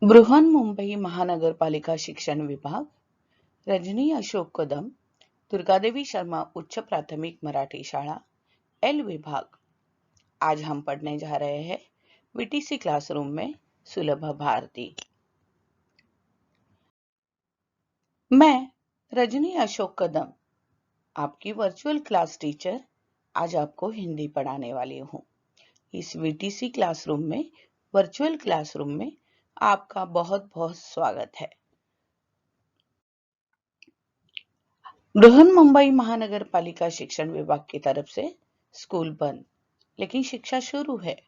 बृहन्मुंबई महानगरपालिका शिक्षण विभाग, रजनी अशोक कदम, दुर्गादेवी शर्मा उच्च प्राथमिक मराठी शाळा, एल विभाग। आज हम पढ़ने जा रहे हैं वीटीसी क्लासरूम में सुलभ भारती। मैं रजनी अशोक कदम, आपकी वर्चुअल क्लास टीचर, आज आपको हिंदी पढ़ाने वाली हूँ। इस वीटीसी क्लासरूम में, वर्चुअल क्लासरूम में आपका बहुत बहुत स्वागत है। बृहन्मुंबई महानगर पालिका शिक्षण विभाग की तरफ से स्कूल बंद, लेकिन शिक्षा शुरू है।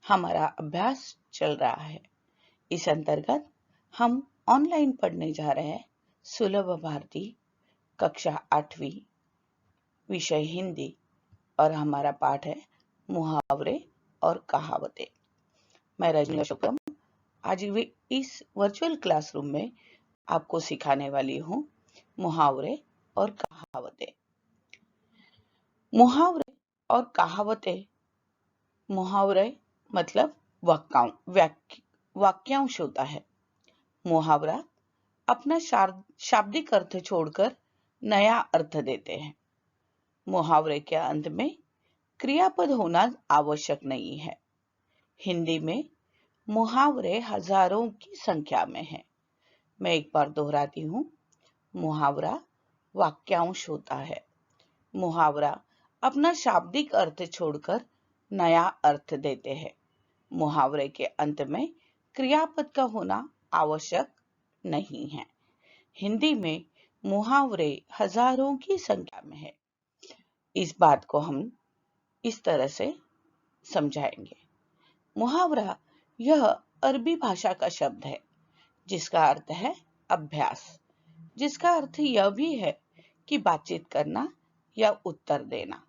हमारा अभ्यास चल रहा है। इस अंतर्गत हम ऑनलाइन पढ़ने जा रहे हैं सुलभ भारती कक्षा 8वीं, विषय हिंदी, और हमारा पाठ है मुहावरे और कहावतें। मैं रजनी अशोकम आज इस वर्चुअल क्लासरूम में आपको सिखाने वाली हूँ मुहावरे और कहावतें। मुहावरे और कहावतें, मुहावरे मतलब वाक्यांश होता है। मुहावरा अपना शाब्दिक अर्थ छोड़कर नया अर्थ देते हैं। मुहावरे के अंत में क्रियापद होना आवश्यक नहीं है। हिंदी में मुहावरे हजारों की संख्या में है। मैं एक बार दोहराती हूँ। मुहावरा वाक्यांश होता है। मुहावरा अपना शाब्दिक अर्थ छोड़कर नया अर्थ देते हैं। मुहावरे के अंत में क्रियापद का होना आवश्यक नहीं है। हिंदी में मुहावरे हजारों की संख्या में है। इस बात को हम इस तरह से समझाएंगे। मुहावरा यह अरबी भाषा का शब्द है जिसका अर्थ है अभ्यास, जिसका अर्थ यह भी है कि बातचीत करना या उत्तर देना।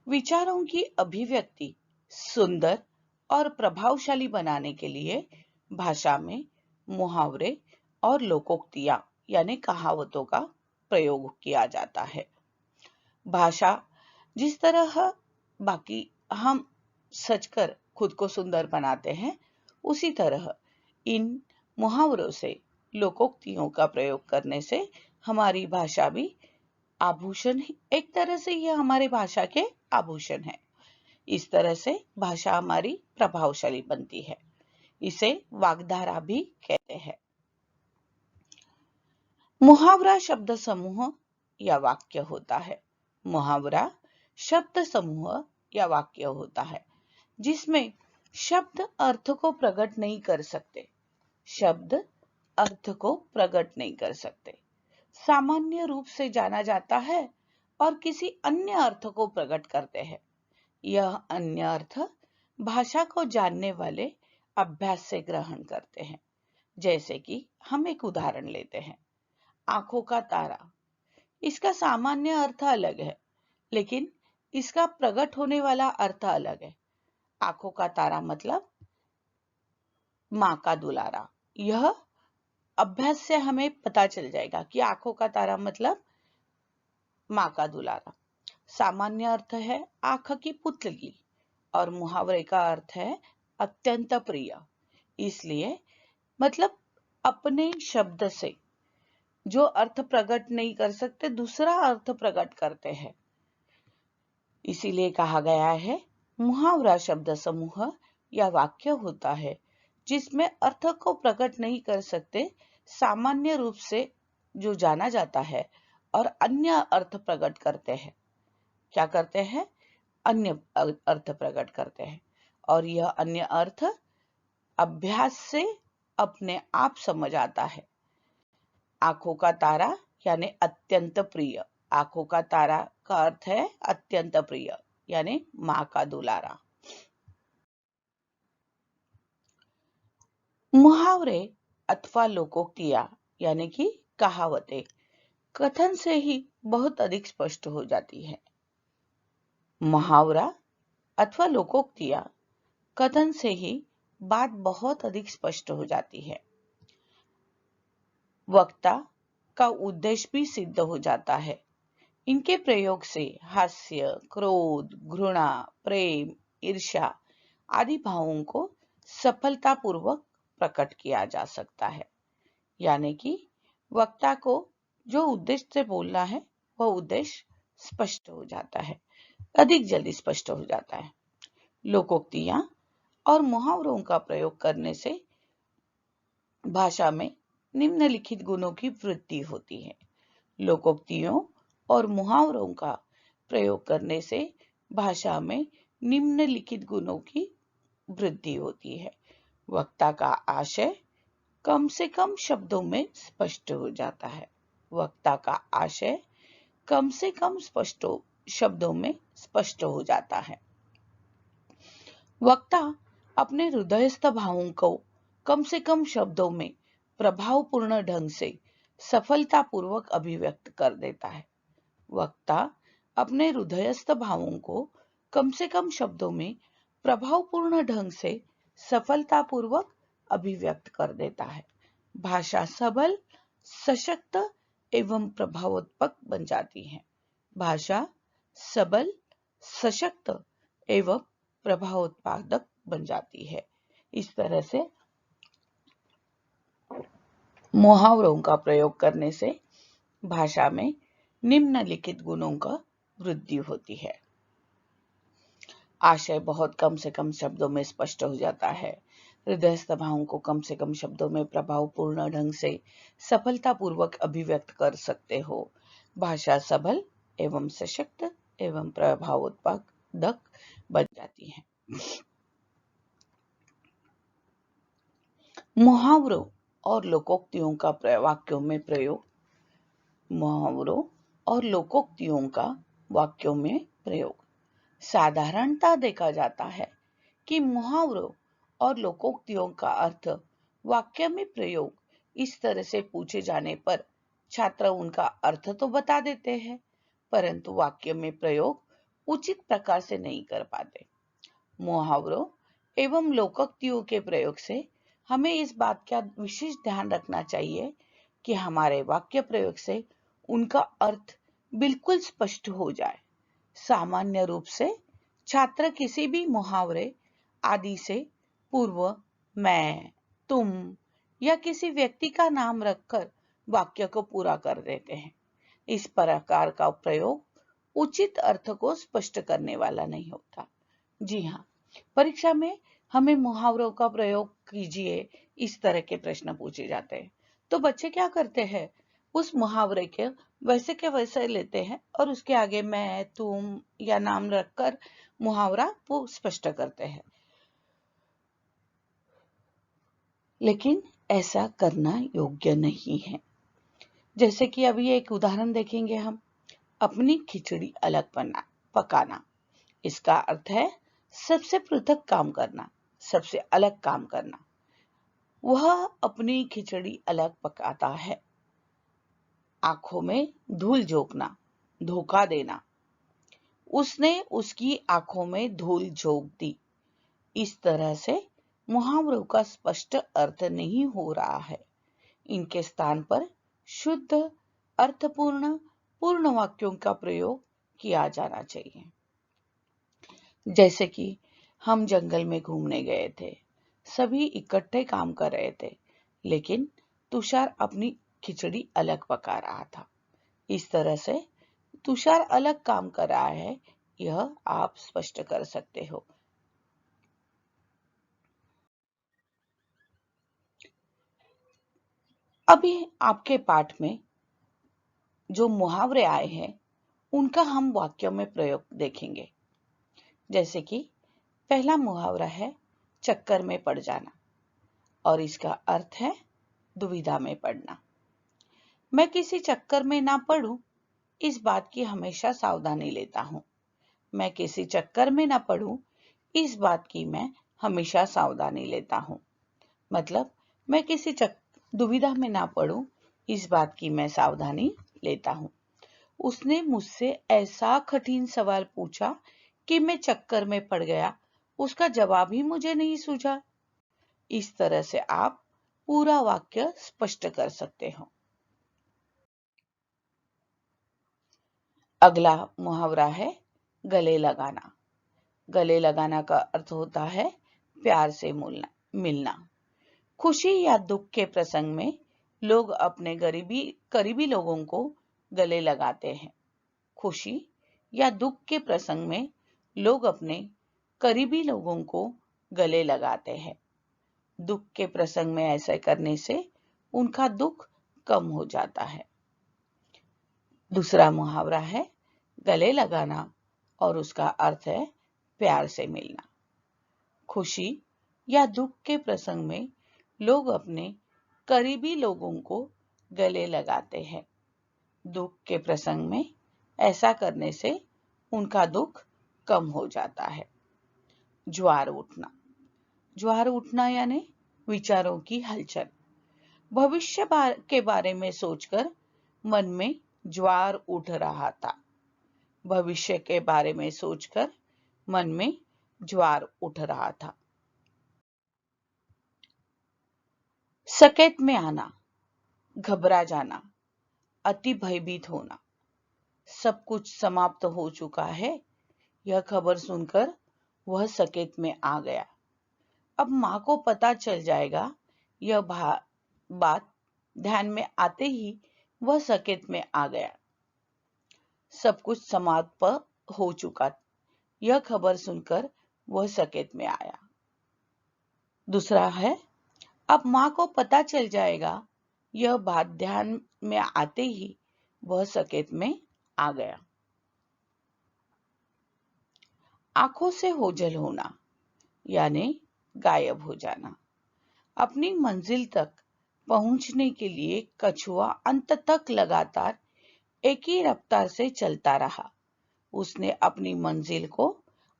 विचारों की अभिव्यक्ति सुंदर और प्रभावशाली बनाने के लिए भाषा में मुहावरे और लोकोक्तियां यानी कहावतों का प्रयोग किया जाता है। भाषा जिस तरह बाकी हम सचकर खुद को सुंदर बनाते हैं, उसी तरह इन मुहावरों से, लोकोक्तियों का प्रयोग करने से हमारी भाषा भी आभूषण, एक तरह से यह हमारे भाषा के आभूषण है। इस तरह से भाषा हमारी प्रभावशाली बनती है। इसे वाग्धारा भी कहते हैं। मुहावरा शब्द समूह या वाक्य होता है। मुहावरा शब्द समूह या वाक्य होता है जिसमें शब्द अर्थ को प्रकट नहीं कर सकते। शब्द अर्थ को प्रकट नहीं कर सकते। सामान्य रूप से जाना जाता है और किसी अन्य अर्थ को प्रकट करते हैं। यह अन्य अर्थ भाषा को जानने वाले अभ्यास से ग्रहण करते हैं। जैसे कि हम एक उदाहरण लेते हैं, आंखों का तारा। इसका सामान्य अर्थ अलग है, लेकिन इसका प्रकट होने वाला अर्थ अलग है। आंखों का तारा मतलब माँ का दुलारा। यह अभ्यास से हमें पता चल जाएगा कि आंखों का तारा मतलब माँ का दुलारा। सामान्य अर्थ है आंख की पुतली और मुहावरे का अर्थ है अत्यंत प्रिय। इसलिए मतलब अपने शब्द से जो अर्थ प्रकट नहीं कर सकते, दूसरा अर्थ प्रकट करते हैं। इसीलिए कहा गया है मुहावरा शब्द समूह या वाक्य होता है जिसमें अर्थ को प्रकट नहीं कर सकते, सामान्य रूप से जो जाना जाता है, और अन्य अर्थ प्रकट करते हैं। क्या करते हैं? अन्य अर्थ प्रकट करते हैं, और यह अन्य अर्थ अभ्यास से अपने आप समझ आता है। आंखों का तारा यानी अत्यंत प्रिय। आंखों का तारा का अर्थ है अत्यंत प्रिय यानी माँ का दुलारा। मुहावरे अथवा लोकोक्तियां यानी कि कहावतें कथन से ही बहुत अधिक स्पष्ट हो जाती है। मुहावरा अथवा लोकोक्तियां कथन से ही बात बहुत अधिक स्पष्ट हो जाती है। वक्ता का उद्देश्य भी सिद्ध हो जाता है। इनके प्रयोग से हास्य, क्रोध, घृणा, प्रेम, ईर्ष्या आदि भावों को सफलतापूर्वक प्रकट किया जा सकता है। यानी कि वक्ता को जो उद्देश्य से बोलना है वह उद्देश्य स्पष्ट हो जाता है, अधिक जल्दी स्पष्ट हो जाता है। लोकोक्तियां और मुहावरों का प्रयोग करने से भाषा में निम्नलिखित गुणों की वृद्धि होती है। लोकोक्तियों और मुहावरों का प्रयोग करने से भाषा में निम्नलिखित गुणों की वृद्धि होती है। वक्ता का आशय कम से कम शब्दों में स्पष्ट हो जाता है। वक्ता का आशय कम से कम शब्दों में स्पष्ट हो जाता है। वक्ता अपने हृदयस्थ भावों को कम से कम शब्दों में प्रभावपूर्ण ढंग से सफलतापूर्वक अभिव्यक्त कर देता है। वक्ता अपने हृदयस्थ भावों को कम से कम शब्दों में प्रभावपूर्ण ढंग से सफलतापूर्वक अभिव्यक्त कर देता है। भाषा सबल, सशक्त एवं प्रभावोत्पक बन जाती है। भाषा सबल, सशक्त एवं प्रभावोत्पादक बन जाती है। इस तरह से मुहावरों का प्रयोग करने से भाषा में निम्नलिखित गुणों का वृद्धि होती है। आशय बहुत कम से कम शब्दों में स्पष्ट हो जाता है। हृदयस्थ भावों को कम से कम शब्दों में प्रभावपूर्ण ढंग से सफलतापूर्वक अभिव्यक्त कर सकते हो। भाषा सबल एवं सशक्त एवं प्रभावोत्पादक बन जाती है। मुहावरों और लोकोक्तियों का वाक्यों में प्रयोग। मुहावरों और लोकोक्तियों का वाक्यों में प्रयोग। साधारणता देखा जाता है कि मुहावरों और लोकोक्तियों का अर्थ वाक्य में प्रयोग इस तरह से पूछे जाने पर छात्र उनका अर्थ तो बता देते हैं, परंतु वाक्य में प्रयोग उचित प्रकार से नहीं कर पाते। मुहावरों एवं लोकोक्तियों के प्रयोग से हमें इस बात का विशेष ध्यान रखना चाहिए कि हमारे वाक्य प्रयोग से उनका अर्थ बिल्कुल स्पष्ट हो जाए। सामान्य रूप से छात्र किसी भी मुहावरे आदि से पूर्व मैं, तुम या किसी व्यक्ति का नाम रखकर वाक्य को पूरा कर देते हैं। इस प्रकार का प्रयोग उचित अर्थ को स्पष्ट करने वाला नहीं होता। जी हाँ, परीक्षा में हमें मुहावरों का प्रयोग कीजिए इस तरह के प्रश्न पूछे जाते हैं, तो बच्चे क्या करते हैं, उस मुहावरे के वैसे लेते हैं और उसके आगे मैं, तुम या नाम रखकर मुहावरा वो स्पष्ट करते हैं। लेकिन ऐसा करना योग्य नहीं है। जैसे कि अभी एक उदाहरण देखेंगे हम, अपनी खिचड़ी अलग पकाना। इसका अर्थ है सबसे पृथक काम करना, सबसे अलग काम करना। वह अपनी खिचड़ी अलग पकाता है। आंखों में धूल झोंकना, धोखा देना। उसने उसकी आंखों में धूल झोंक दी। इस तरह से मुहावरों का स्पष्ट अर्थ नहीं हो रहा है। इनके स्थान पर शुद्ध, अर्थपूर्ण, पूर्ण वाक्यों का प्रयोग किया जाना चाहिए। जैसे कि हम जंगल में घूमने गए थे, सभी इकट्ठे काम कर रहे थे, लेकिन तुषार अपनी खिचड़ी अलग पका रहा था। इस तरह से तुषार अलग काम कर रहा है, यह आप स्पष्ट कर सकते हो। अभी आपके पाठ में जो मुहावरे आए हैं उनका हम वाक्यों में प्रयोग देखेंगे। जैसे कि पहला मुहावरा है चक्कर में पड़ जाना, और इसका अर्थ है दुविधा में पड़ना। मैं किसी चक्कर में ना पड़ूं, इस बात की हमेशा सावधानी लेता हूं। मैं किसी चक्कर में ना पड़ूं, इस बात की मैं हमेशा सावधानी लेता हूं। मतलब मैं किसी दुविधा में ना पड़ूं, इस बात की मैं सावधानी लेता हूं। उसने मुझसे ऐसा कठिन सवाल पूछा कि मैं चक्कर में पड़ गया, उसका जवाब ही मुझे नहीं सूझा। इस तरह से आप पूरा वाक्य स्पष्ट कर सकते हो। अगला मुहावरा है गले लगाना। गले लगाना का अर्थ होता है प्यार से मिलना। खुशी या दुख के प्रसंग में लोग अपने करीबी लोगों को गले लगाते हैं। खुशी या दुख के प्रसंग में लोग अपने करीबी लोगों को गले लगाते हैं। दुख के प्रसंग में ऐसा करने से उनका दुख कम हो जाता है। दूसरा मुहावरा है गले लगाना और उसका अर्थ है प्यार से मिलना। खुशी या दुख के प्रसंग में लोग अपने करीबी लोगों को गले लगाते हैं। दुख के प्रसंग में ऐसा करने से उनका दुख कम हो जाता है। ज्वार उठना। ज्वार उठना यानी विचारों की हलचल। भविष्य के बारे में सोचकर मन में ज्वार उठ रहा था। भविष्य के बारे में सोचकर मन में ज्वार उठ रहा था। सकेत में आना, घबरा जाना, अति भयभीत होना। सब कुछ समाप्त हो चुका है, यह खबर सुनकर वह सकेत में आ गया। अब माँ को पता चल जाएगा, यह बात ध्यान में आते ही वह सकेत में आ गया। सब कुछ समाप्त हो चुका, यह खबर सुनकर वह सकेत में आया। दूसरा है अब माँ को पता चल जाएगा, यह बात ध्यान में आते ही वह सकेत में आ गया। आंखों से ओझल होना यानी गायब हो जाना। अपनी मंजिल तक पहुंचने के लिए कछुआ अंत तक लगातार एक ही रफ्तार से चलता रहा। उसने अपनी मंजिल को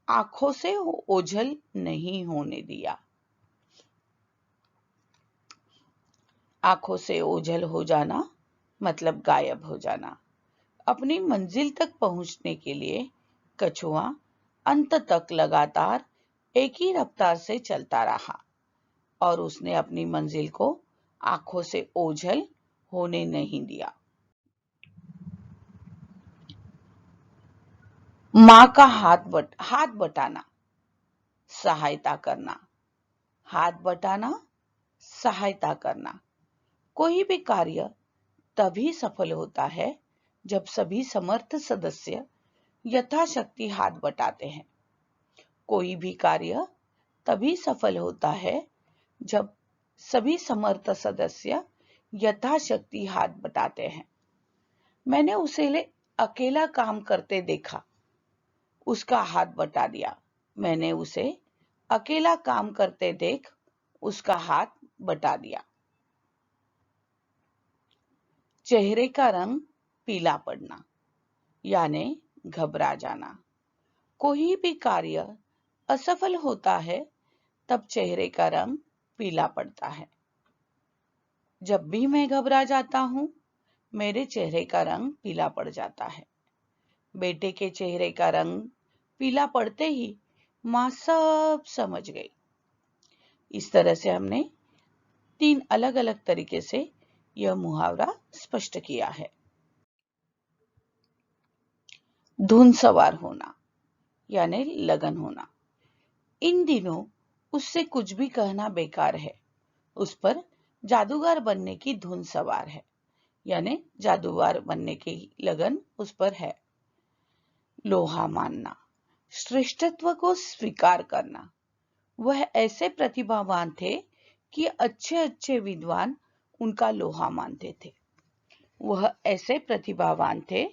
आंखों से ओझल नहीं होने दिया। आंखों से ओझल हो जाना मतलब गायब हो जाना। अपनी मंजिल तक पहुंचने के लिए कछुआ अंत तक लगातार एक ही रफ्तार से चलता रहा और उसने अपनी मंजिल को आंखों से ओझल होने नहीं दिया। माँ का हाथ बटाना, सहायता करना। हाथ बटाना, सहायता करना। कोई भी कार्य तभी सफल होता है जब सभी समर्थ सदस्य यथाशक्ति हाथ बटाते हैं। कोई भी कार्य तभी सफल होता है जब सभी समर्थ सदस्य यथाशक्ति हाथ बटाते हैं। मैंने उसे अकेला काम करते देखा, उसका हाथ बटा दिया। मैंने उसे अकेला काम करते देख उसका हाथ बटा दिया। चेहरे का रंग पीला पड़ना यानी घबरा जाना। कोई भी कार्य असफल होता है तब चेहरे का रंग पीला पड़ता है। जब भी मैं घबरा जाता हूं, मेरे चेहरे का रंग पीला पड़ जाता है। बेटे के चेहरे का रंग पीला पड़ते ही माँ सब समझ गई। इस तरह से हमने 3 अलग-अलग तरीके से यह मुहावरा स्पष्ट किया है। धुन सवार होना यानी लगन होना। इन दिनों उससे कुछ भी कहना बेकार है। उस पर जादूगर बनने की धुन सवार है यानी जादूगर बनने की लगन उस पर है। लोहा मानना, श्रेष्ठत्व को स्वीकार करना। वह ऐसे प्रतिभावान थे कि अच्छे अच्छे विद्वान उनका लोहा मानते थे। वह ऐसे प्रतिभावान थे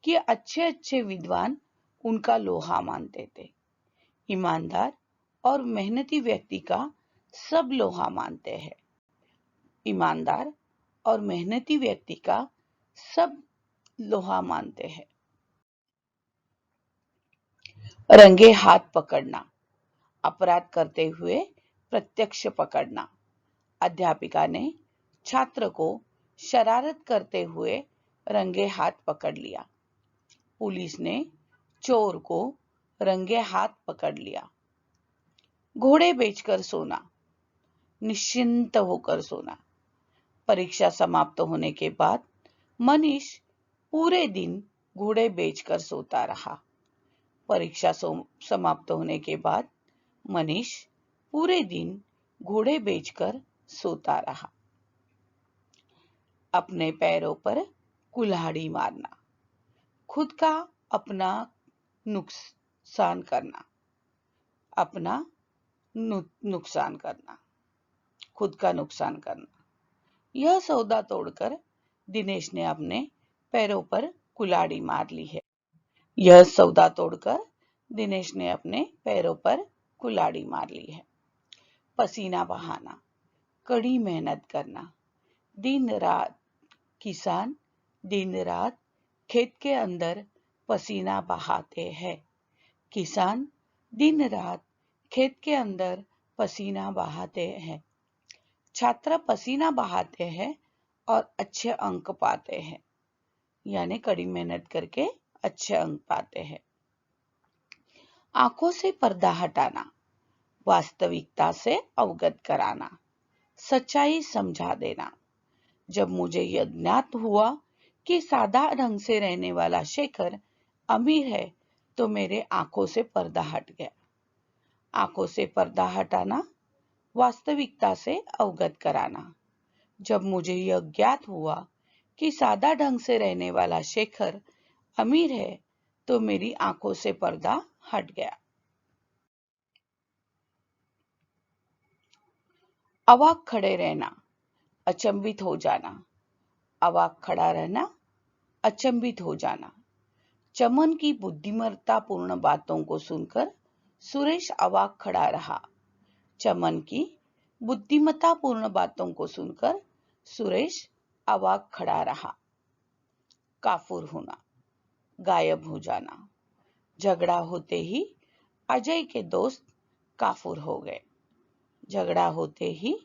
कि अच्छे अच्छे विद्वान उनका लोहा मानते थे। ईमानदार और मेहनती व्यक्ति का सब लोहा मानते हैं। ईमानदार और मेहनती व्यक्ति का सब लोहा मानते हैं। रंगे हाथ पकड़ना, अपराध करते हुए प्रत्यक्ष पकड़ना। अध्यापिका ने छात्र को शरारत करते हुए रंगे हाथ पकड़ लिया। पुलिस ने चोर को रंगे हाथ पकड़ लिया। घोड़े बेचकर सोना, निश्चिंत होकर सोना। परीक्षा समाप्त होने के बाद मनीष पूरे दिन घोड़े बेचकर सोता रहा। परीक्षा समाप्त होने के बाद मनीष पूरे दिन घोड़े बेचकर सोता रहा। अपने पैरों पर कुल्हाड़ी मारना, खुद का अपना नुकसान करना, अपना नुकसान करना, खुद का नुकसान करना। यह सौदा तोड़कर दिनेश ने अपने पैरों पर कुल्हाड़ी मार ली है। यह सौदा तोड़कर दिनेश ने अपने पैरों पर कुल्हाड़ी मार ली है। पसीना बहाना, कड़ी मेहनत करना, दिन रात किसान दिन रात खेत के अंदर पसीना बहाते हैं। किसान दिन रात खेत के अंदर पसीना बहाते हैं। छात्र पसीना बहाते हैं और अच्छे अंक पाते हैं, यानी कड़ी मेहनत करके अच्छे अंक पाते हैं। आंखों से पर्दा हटाना, वास्तविकता से अवगत कराना, सच्चाई समझा देना। जब मुझे यह ज्ञात हुआ कि सादा ढंग से रहने वाला शेखर अमीर है, तो मेरे आंखों से पर्दा हट गया। आंखों से पर्दा हटाना, वास्तविकता से अवगत कराना। जब मुझे यह ज्ञात हुआ कि सादा ढंग से रहने वाला शेखर अमीर है, तो मेरी आंखों से पर्दा हट गया। अवाक खड़े रहना, अचंभित हो जाना। अवाक खड़ा रहना, अचंभित हो जाना। चमन की बुद्धिमत्तापूर्ण बातों को सुनकर सुरेश अवाक खड़ा रहा। चमन की बुद्धिमत्तापूर्ण बातों को सुनकर सुरेश अवाक खड़ा रहा। काफुर होना, गायब हो जाना। झगड़ा होते ही अजय के दोस्त काफुर हो गए। झगड़ा होते ही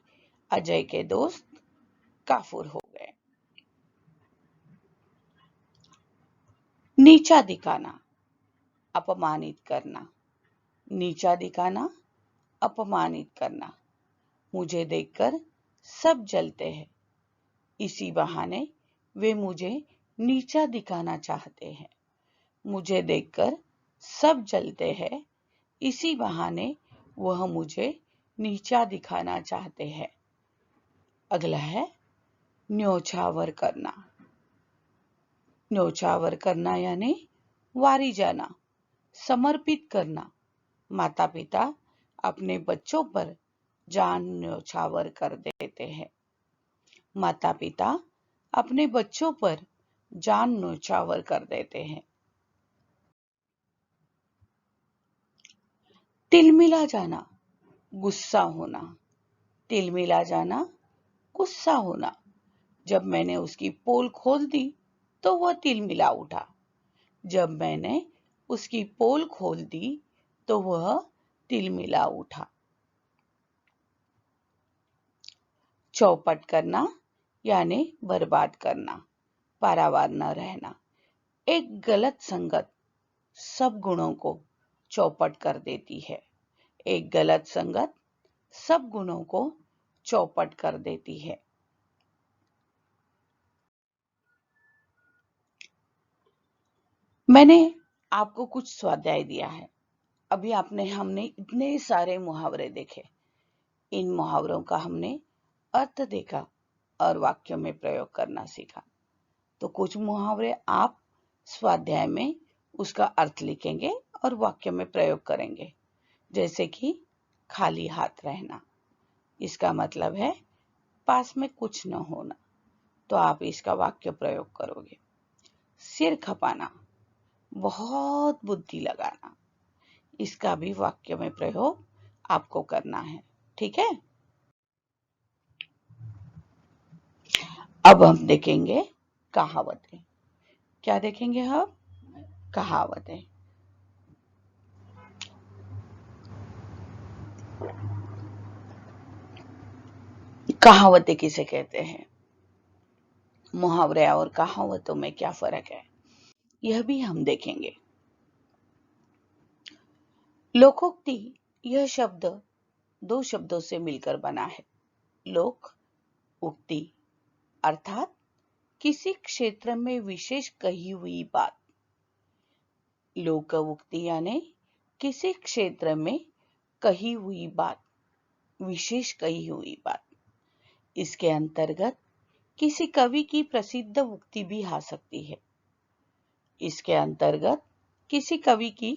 अजय के दोस्त काफुर हो गए। नीचा दिखाना, अपमानित करना। नीचा दिखाना, अपमानित करना। मुझे देखकर सब जलते हैं, इसी बहाने वे मुझे नीचा दिखाना चाहते हैं। मुझे देखकर सब जलते हैं, इसी बहाने वह मुझे नीचा दिखाना चाहते हैं। अगला है न्योछावर करना। न्योछावर करना यानी वारी जाना, समर्पित करना। माता पिता अपने बच्चों पर जान न्योछावर कर देते हैं। माता पिता अपने बच्चों पर जान न्योछावर कर देते हैं। तिलमिला जाना, गुस्सा होना। तिलमिला जाना, गुस्सा होना। जब मैंने उसकी पोल खोल दी तो वह तिलमिला उठा। जब मैंने उसकी पोल खोल दी तो वह तिलमिला उठा। चौपट करना यानी बर्बाद करना, पारावार न रहना। एक गलत संगत सब गुणों को चौपट कर देती है। एक गलत संगत सब गुणों को चौपट कर देती है। मैंने आपको कुछ स्वाध्याय दिया है। अभी हमने इतने सारे मुहावरे देखे। इन मुहावरों का हमने अर्थ देखा और वाक्यों में प्रयोग करना सीखा। तो कुछ मुहावरे आप स्वाध्याय में उसका अर्थ लिखेंगे और वाक्य में प्रयोग करेंगे। जैसे कि खाली हाथ रहना, इसका मतलब है पास में कुछ न होना, तो आप इसका वाक्य प्रयोग करोगे। सिर खपाना, बहुत बुद्धि लगाना, इसका भी वाक्य में प्रयोग आपको करना है। ठीक है, अब हम देखेंगे कहावतें। क्या देखेंगे हम? कहावतें। कहावतें किसे कहते हैं? मुहावरे और कहावतों में क्या फर्क है, यह भी हम देखेंगे। लोकोक्ति यह शब्द दो शब्दों से मिलकर बना है। लोक उक्ति अर्थात किसी क्षेत्र में विशेष कही हुई बात। लोक उक्ति यानी किसी क्षेत्र में कही हुई बात, विशेष कही हुई बात। इसके अंतर्गत किसी कवि की प्रसिद्ध उक्ति भी आ सकती है। इसके अंतर्गत किसी कवि की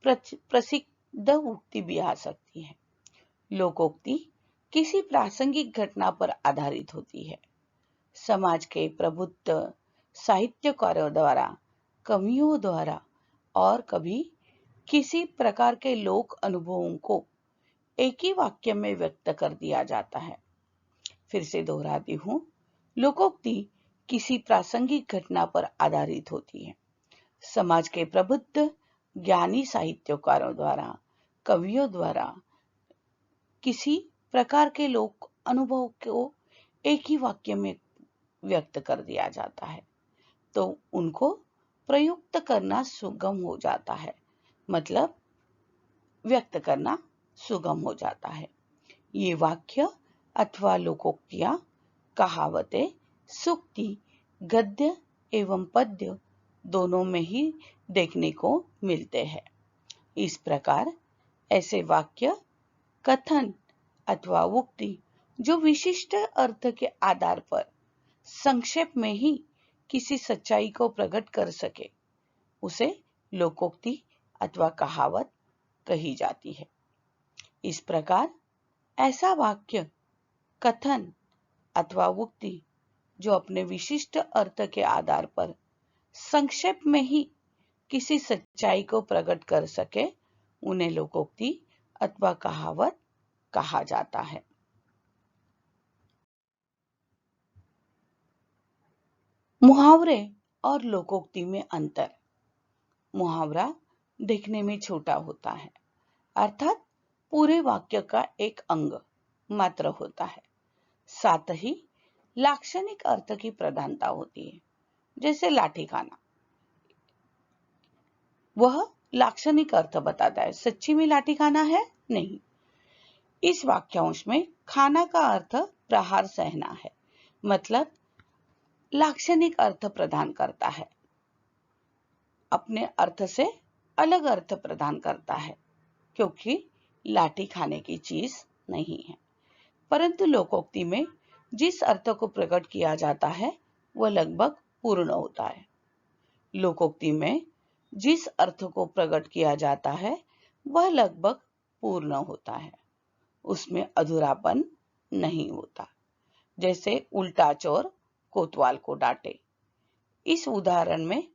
प्रसिद्ध उक्ति भी आ सकती है। लोकोक्ति किसी प्रासंगिक घटना पर आधारित होती है। समाज के प्रबुद्ध साहित्यकारों द्वारा, कवियों द्वारा और कभी किसी प्रकार के लोक अनुभवों को एक ही वाक्य में व्यक्त कर दिया जाता है। फिर से दोहराती हूँ, लोकोक्ति किसी प्रासंगिक घटना पर आधारित होती है। समाज के प्रबुद्ध ज्ञानी साहित्यकारों द्वारा, कवियों द्वारा किसी प्रकार के लोक अनुभव को एक ही वाक्य में व्यक्त कर दिया जाता है, तो उनको प्रयुक्त करना सुगम हो जाता है, मतलब व्यक्त करना सुगम हो जाता है। ये वाक्य अथवा लोकोक्तियां, कहावतें, सूक्ति, गद्य एवं पद्य दोनों में ही देखने को मिलते हैं। इस प्रकार ऐसे वाक्य, कथन अथवा उक्ति जो विशिष्ट अर्थ के आधार पर संक्षेप में ही किसी सच्चाई को प्रकट कर सके, उसे लोकोक्ति अथवा कहावत कही जाती है। इस प्रकार ऐसा वाक्य, कथन अथवा उक्ति जो अपने विशिष्ट अर्थ के आधार पर संक्षेप में ही किसी सच्चाई को प्रकट कर सके, उन्हें लोकोक्ति अथवा कहावत कहा जाता है। मुहावरे और लोकोक्ति में अंतर। मुहावरा दिखने में छोटा होता है, अर्थात पूरे वाक्य का एक अंग मात्र होता है। साथ ही लाक्षणिक अर्थ की प्रधानता होती है, जैसे लाठी खाना। वह लाक्षणिक अर्थ बताता है, सच्ची में लाठी खाना है नहीं। इस वाक्यांश में खाना का अर्थ प्रहार सहना है, मतलब लाक्षणिक अर्थ प्रदान करता है, अपने अर्थ से अलग अर्थ प्रदान करता है, क्योंकि लाठी खाने की चीज नहीं है। परंतु लोकोक्ति में जिस अर्थ को प्रकट किया जाता है वह लगभग पूर्ण होता है। लोकोक्ति में जिस अर्थ को प्रकट किया जाता है वह लगभग पूर्ण होता है, उसमें अधूरापन नहीं होता। जैसे उल्टा चोर कोतवाल को डांटे। इस उदाहरण में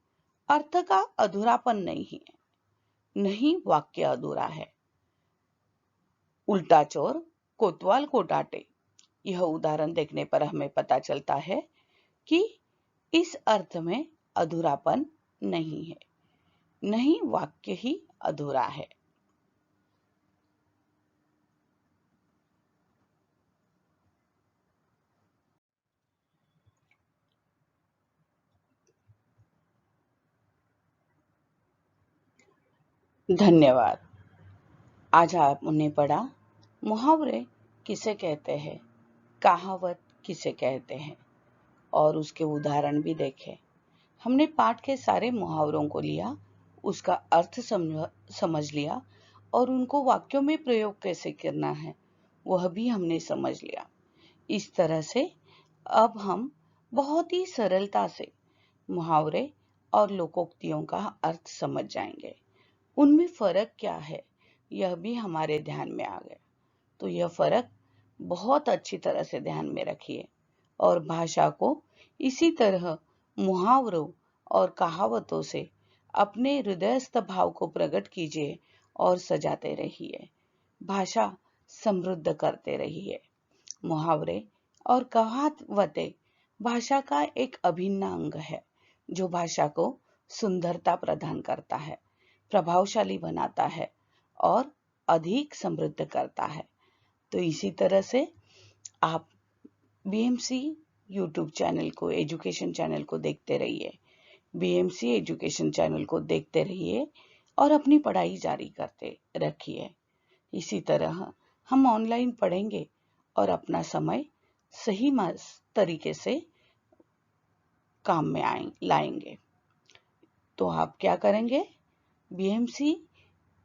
अर्थ का अधूरापन नहीं है, नहीं वाक्य अधूरा है। उल्टा चोर कोतवाल को डांटे, यह उदाहरण देखने पर हमें पता चलता है कि इस अर्थ में अधूरापन नहीं है, नहीं वाक्य ही अधूरा है। धन्यवाद। आज आपने पढ़ा मुहावरे किसे कहते हैं, कहावत किसे कहते हैं और उसके उदाहरण भी देखे। हमने पाठ के सारे मुहावरों को लिया, उसका अर्थ समझ लिया और उनको वाक्यों में प्रयोग कैसे करना है वह भी हमने समझ लिया। इस तरह से अब हम बहुत ही सरलता से मुहावरे और लोकोक्तियों का अर्थ समझ जाएंगे। उनमें फर्क क्या है यह भी हमारे ध्यान में आ गया। तो यह फर्क बहुत अच्छी तरह से ध्यान में रखिए और भाषा को इसी तरह मुहावरों और कहावतों से अपने हृदयस्थ भाव को प्रकट कीजिए और सजाते रहिए। भाषा समृद्ध करते रहिए। मुहावरे और कहावतें भाषा का एक अभिन्न अंग है जो भाषा को सुंदरता प्रदान करता है, प्रभावशाली बनाता है और अधिक समृद्ध करता है। तो इसी तरह से आप बीएमसी यूट्यूब चैनल को, एजुकेशन चैनल को देखते रहिए। बीएमसी एजुकेशन चैनल को देखते रहिए और अपनी पढ़ाई जारी करते रखिए। इसी तरह हम ऑनलाइन पढ़ेंगे और अपना समय सही तरीके से काम में लाएंगे। तो आप क्या करेंगे, बीएमसी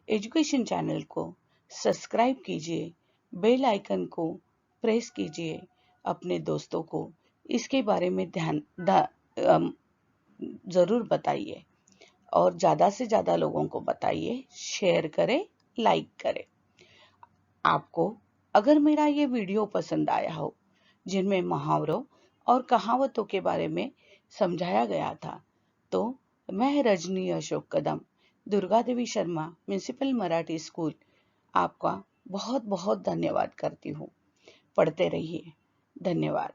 एजुकेशन चैनल को सब्सक्राइब कीजिए, बेल आइकन को प्रेस कीजिए अपने दोस्तों को इसके बारे में जरूर बताइए और ज़्यादा से ज़्यादा लोगों को बताइए, शेयर करें, लाइक करें। आपको अगर मेरा ये वीडियो पसंद आया हो, जिनमें मुहावरों और कहावतों के बारे में समझाया गया था, तो मैं रजनी अशोक कदम, दुर्गा देवी शर्मा म्युनिसिपल मराठी स्कूल, आपका बहुत बहुत धन्यवाद करती हूँ। पढ़ते रहिए। धन्यवाद।